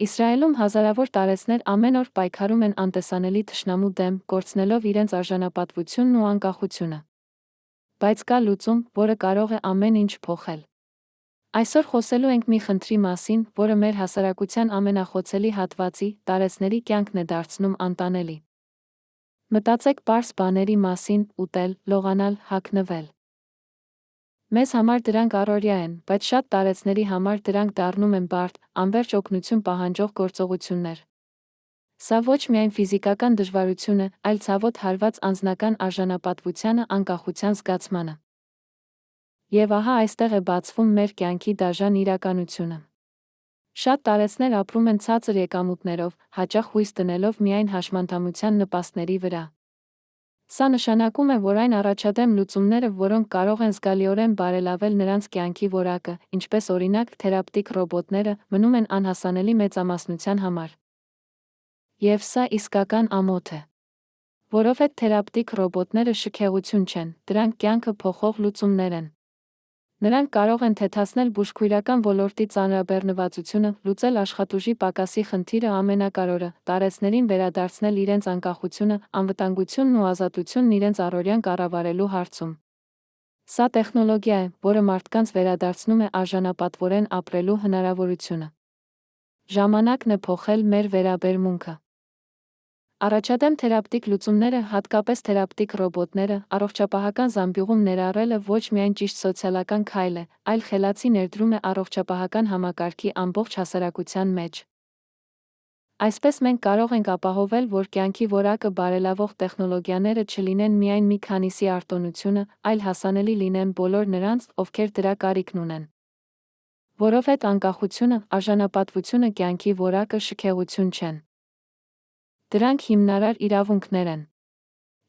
Իսրայելում հազարավոր տարեցներ ամեն օր պայքարում են անտեսանելի թշնամու դեմ, կորցնելով իրենց արժանապատվությունն ու անկախությունը։ Բայց կա լուծում, որը կարող է ամեն ինչ փոխել։ Այսօր խոսելու ենք մի խնդրի մասին, որը մեր հասարակության ամենախոցելի հատվածի, տարեցների կյանքն է դարձնում անտանելի։ Մտածեք պարզ բաների մասին՝ ուտել, լողանալ, հագնվել։ Մեզ համար դրանք առօրյա են, բայց շատ տարեցների համար դրանք դառնում են բարդ, անվերջ օգնություն պահանջող գործողություններ։ Սա ոչ միայն ֆիզիկական դժվարություն է, այլ ցավոտ հարված անձնական արժանապատվությանը, անկախության զգացմանը։ Եվ ահա այստեղ է բացվում մեր կյանքի դաժան իրականությունը։ Շատ տարեցներ ապրում են ցածր եկամուտներով, հաճախ հույս դնելով միայն հաշմանդամության նպաստների վրա։ Սա նշանակում է, որ այն առաջադեմ լուծումները, որոնք կարող են զգալիորեն բարելավել նրանց կյանքի որակը, ինչպես օրինակ թերապևտիկ ռոբոտները, մնում են անհասանելի մեծամասնության համար։ Եվ սա իսկական ամոթ է։ Որովհետև թերապևտիկ ռոբոտները շքեղություն չեն, դրանք կյանքը փոխող լուծումներ են։ Նրանք կարող են թեթացնել բուժքույրական ոլորտի ծանրաբեռնվածությունը, լուծել աշխատուժի պակասի խնդիրը ամենակարևորը, տարեցներին վերադարձնել իրենց անկախությունը, անվտանգությունն ու ազատությունն իրենց առօրյան կառավարելու հարցում։ Սա տեխնոլոգիա է, որը մարդկանց վերադարձնում է արժանապատվորեն ապրելու հնարավորությունը։ Ժամանակն է փոխել մեր վերաբերմունքը։ Առաջադեմ թերապևտիկ լուծումները, հատկապես թերապևտիկ ռոբոտները, առողջապահական զամբյուղում ներառելը ոչ միայն ճիշտ սոցիալական քայլ է, այլ խելացի ներդրում է առողջապահական համակարգի ամբողջ հասարակության մեջ։ Այսպես մենք կարող ենք ապահովել, որ կյանքի որակը բարելավող տեխնոլոգիաները չլինեն միայն մի քանիսի արտոնությունը, այլ հասանելի լինեն բոլոր նրանց, ովքեր դրա կարիքն ունեն։ Որովհետև անկախությունը, արժանապատվությունը, կյանքի որակը շքեղություն չեն։ Դրանք հիմնարար իրավունքներ են։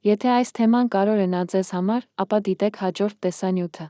Եթե այս թեման կարևոր է ձեզ համար, ապա դիտեք հաջորդ տեսանյութը։